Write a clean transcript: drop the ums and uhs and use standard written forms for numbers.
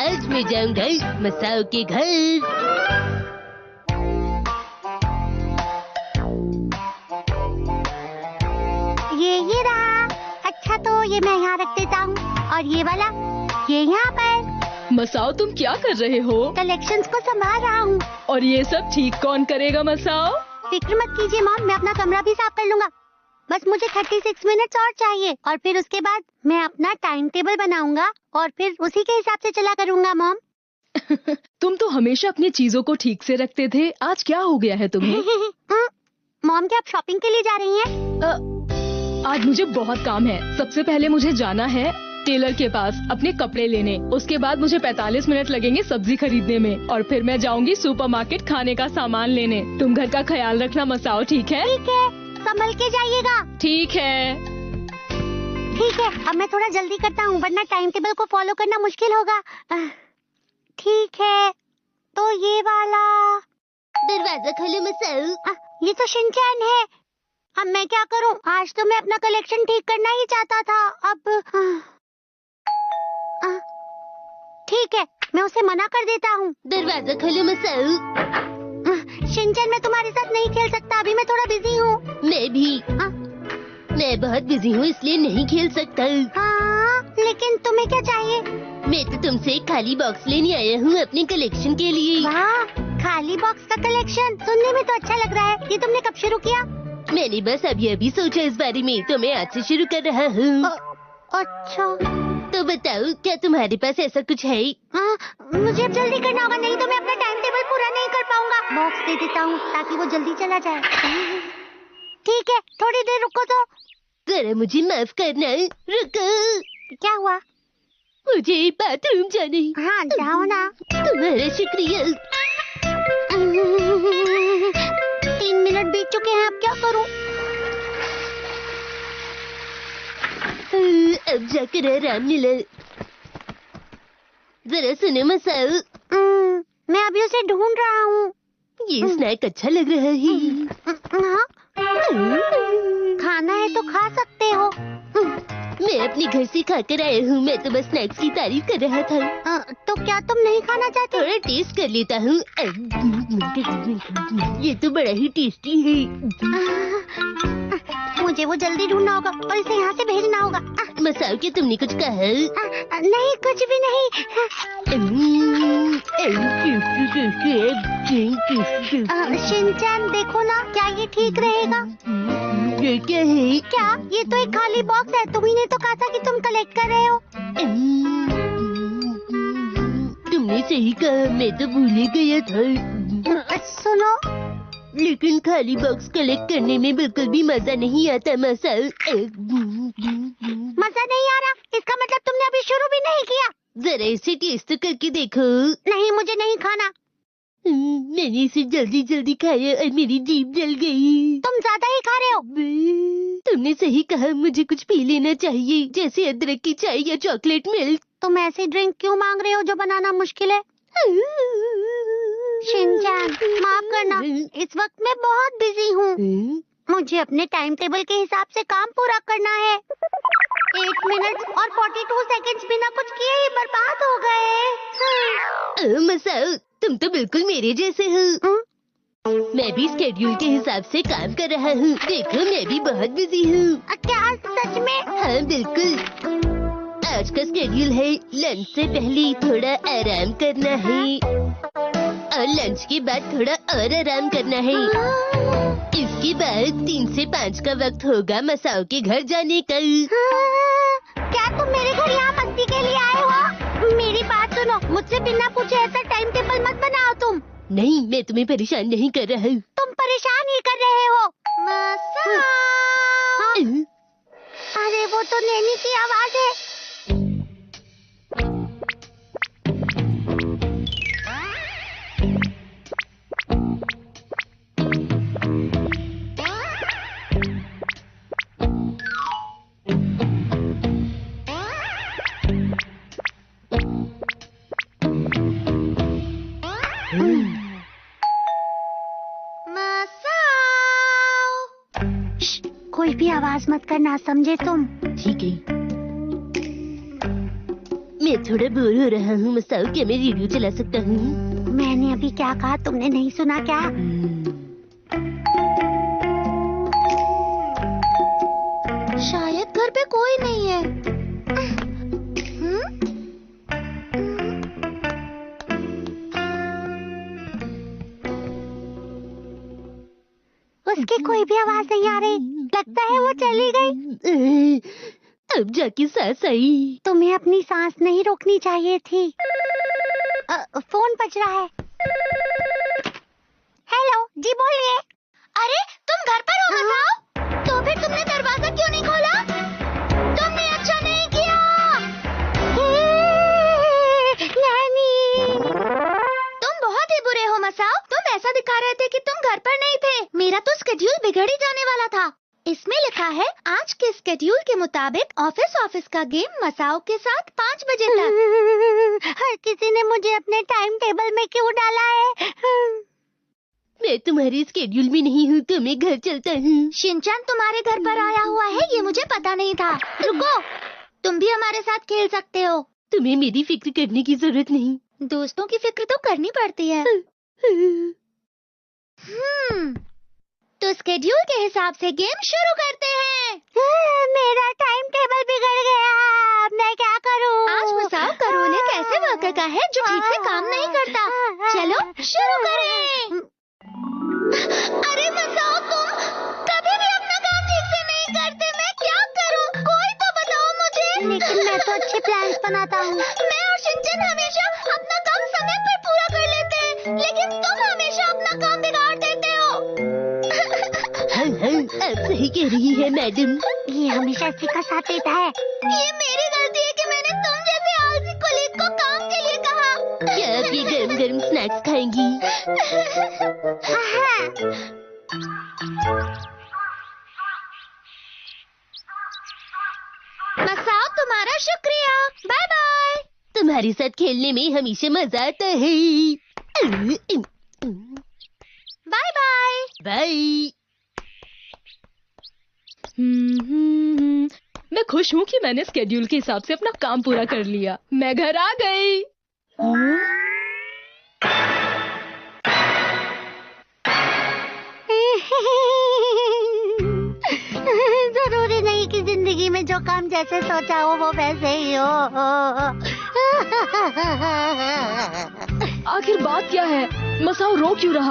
आज मैं जाऊंगा मसाओ के घर। ये रहा। अच्छा तो ये मैं यहाँ रख देता हूँ और ये वाला ये यहाँ पर। मसाओ तुम क्या कर रहे हो? कलेक्शंस को संभाल रहा हूँ। और ये सब ठीक कौन करेगा मसाओ? फिक्र मत कीजिए मॉम, मैं अपना कमरा भी साफ कर लूंगा। बस मुझे 36 मिनट्स और चाहिए और फिर उसके बाद मैं अपना टाइम टेबल बनाऊंगा और फिर उसी के हिसाब से चला करूंगा मॉम। तुम तो हमेशा अपनी चीजों को ठीक से रखते थे, आज क्या हो गया है तुम्हें? मॉम क्या आप शॉपिंग के लिए जा रही हैं? आज मुझे बहुत काम है। सबसे पहले मुझे जाना है टेलर के पास अपने कपड़े लेने। उसके बाद मुझे 45 मिनट लगेंगे सब्जी खरीदने में और फिर मैं जाऊंगी सुपरमार्केट खाने का सामान लेने। तुम घर का ख्याल रखना मसाओ, ठीक है? ठीक है, संभल के जाइएगा। ठीक है। ठीक है, अब मैं थोड़ा जल्दी करता हूँ वरना टाइम टेबल को फॉलो करना मुश्किल होगा। ठीक है, तो ये वाला दरवाजा खोलो मसाओ। ये तो शिनचैन है। अब मैं क्या करूँ? आज तो मैं अपना कलेक्शन ठीक करना ही चाहता था। अब ठीक है, मैं उसे मना कर देता हूँ। दरवाजा खोलो मसाओ। शिनचैन मैं तुम्हारे साथ नहीं खेल सकता, अभी मैं थोड़ा बिजी हूँ। मैं भी। मैं बहुत बिजी हूँ इसलिए नहीं खेल सकता। हाँ, लेकिन तुम्हें क्या चाहिए? मैं तो तुमसे एक खाली बॉक्स लेने आया हूँ अपने कलेक्शन के लिए। वाह, खाली बॉक्स का कलेक्शन सुनने में तो अच्छा लग रहा है। ये तुमने कब शुरू किया? मैंने बस अभी सोचा इस बारे में, तो मैं आज से शुरू कर रहा हूँ। अच्छा तो बताओ क्या तुम्हारे पास ऐसा कुछ है? मुझे अब जल्दी करना होगा, नहीं तो मैं अपना टाइम टेबल पूरा नहीं कर पाऊंगा। बॉक्स दे देता हूँ ताकि वो जल्दी चला जाए। ठीक है, थोड़ी देर रुको तो। जरा मुझे माफ करना, रुको। क्या हुआ? मुझे बाथरूम जाने। हाँ जाओ ना। तुम्हारा शुक्रिया। 3 मिनट बीत चुके हैं, अब क्या करूँ? अब जाकर आराम मिला। जरा सुनो मसाओ। मैं अभी उसे ढूंढ रहा हूँ। ये स्नैक अच्छा लग रहा है। हाँ? खाना है तो खा सकते हो। मैं अपने घर से खाकर आया हूँ, मैं तो बस स्नैक्स की तारीफ कर रहा था। तो क्या तुम नहीं खाना चाहते? थोड़ा टेस्ट कर लेता हूँ। ये तो बड़ा ही टेस्टी है। मुझे वो जल्दी ढूंढना होगा और इसे यहाँ से भेजना होगा। मसाओ क्या तुमने कुछ कहा? नहीं, कुछ भी नहीं। शिनचैन देखो ना, क्या ये ठीक रहेगा? ये क्या है? क्या? ये तो एक खाली बॉक्स है। तुम्ही ने तो कहा था कि तुम कलेक्ट कर रहे हो। तुमने सही कहा, मैं तो भूल ही गया था। सुनो, लेकिन खाली बॉक्स कलेक्ट करने में बिल्कुल भी मजा नहीं आता मसाओ। मजा नहीं आ रहा? इसका मतलब तुमने अभी शुरू भी नहीं किया। जरा इसे टेस्ट तो करके देखो। नहीं, मुझे नहीं खाना। मैंने इसे जल्दी जल्दी खाया और मेरी जीभ जल गई। तुम ज्यादा ही खा रहे हो। तुमने सही कहा, मुझे कुछ पी लेना चाहिए, जैसे अदरक की चाय या चॉकलेट मिल्क। तुम ऐसी ड्रिंक क्यों मांग रहे हो जो बनाना मुश्किल है? शिनचैन माफ करना, इस वक्त मैं बहुत बिजी हूँ। मुझे अपने टाइम टेबल के हिसाब से काम पूरा करना है। 8 मिनट और 42 सेकंड्स बिना कुछ किए ही बर्बाद हो गए। मसाओ तुम तो बिल्कुल मेरे जैसे हो। मैं भी स्केड्यूल के हिसाब से काम कर रहा हूँ। देखो मैं भी बहुत बिजी हूँ। क्या सच में? हाँ बिल्कुल। आज का स्केड्यूल है लंच से पहले थोड़ा आराम करना है और लंच के बाद थोड़ा और आराम करना है। इसके बाद 3 से 5 का वक्त होगा मसाओ के घर जाने का। क्या तुम मेरे घर यहाँ मस्ती के लिए आए हो? मेरी बात सुनो, मुझसे बिना पूछे ऐसा टाइम टेबल मत बनाओ तुम। नहीं, मैं तुम्हें परेशान नहीं कर रहा हूँ। तुम परेशान ही कर रहे हो। मसाओ। अरे वो तो नैनी की आवाज है। कोई भी आवाज मत करना, समझे तुम? ठीक है। मैं थोड़ा बोर हो रहा हूँ मसाओ, क्या मैं रेडियो चला सकता हूँ? मैंने अभी क्या कहा, तुमने नहीं सुना क्या? शायद घर पे कोई नहीं है। उसकी कोई भी आवाज नहीं आ रही, लगता है वो चली गई। अब जाके सांस आई। तुम्हें अपनी सांस नहीं रोकनी चाहिए थी। फोन बज रहा है। हेलो जी, बोलिए। अरे तुम घर पर हो मसाओ? तो फिर तुमने दरवाजा क्यों नहीं खोला? तुमने अच्छा नहीं किया। नानी, तुम बहुत ही बुरे हो मसाओ। तुम ऐसा दिखा रहे थे कि तुम घर पर नहीं थे। मेरा तो स्केड्यूल बिगड़ ही जाने वाला था। इसमें लिखा है आज के स्केड्यूल के मुताबिक ऑफिस का गेम मसाओ के साथ 5 बजे तक। हर किसी ने मुझे अपने टाइम टेबल में क्यों डाला है? मैं तुम्हारे स्केड्यूल में नहीं हूँ, तो मैं घर चलता हूँ। शिनचैन तुम्हारे घर पर आया हुआ है, ये मुझे पता नहीं था। रुको, तुम भी हमारे साथ खेल सकते हो। तुम्हें मेरी फिक्र करने की जरूरत नहीं। दोस्तों की फिक्र तो करनी पड़ती है। तो स्केड्यूल के हिसाब से गेम शुरू करते हैं। मेरा टाइम टेबल बिगड़ गया, अब मैं क्या करूं? आज मसाओ का रोल एक ऐसे वर्कर का है जो ठीक से काम नहीं करता। चलो शुरू करें। अरे मसाओ, तुम कभी भी अपना काम ठीक से नहीं करते। मैं क्या करूं? कोई तो बताओ मुझे। लेकिन मैं तो अच्छे प्लान्स बनाता हूँ। मैं और शिनचैन हमेशा अपना काम समय पर पूरा कर लेते हैं, लेकिन तुम हमेशा अपना काम बिगाड़ देते हो। आप सही कह रही है मैडम। ये हमेशा इसी का साथ देता है। ये मेरी गलती है कि मैंने तुम जैसे आलसी कोलीग को काम के लिए कहा। क्या आप ये गरम गरम स्नैक्स खाएंगी? मसाओ, तुम्हारा शुक्रिया। Bye bye. तुम्हारे साथ खेलने में हमेशा मजा आता है। Bye bye. बाय। मैं खुश हूँ कि मैंने स्केड्यूल के हिसाब से अपना काम पूरा कर लिया। मैं घर आ गई। जरूरी नहीं कि जिंदगी में जो काम जैसे सोचा हो वो वैसे ही हो। आखिर बात क्या है? मसाओ रो क्यों रहा?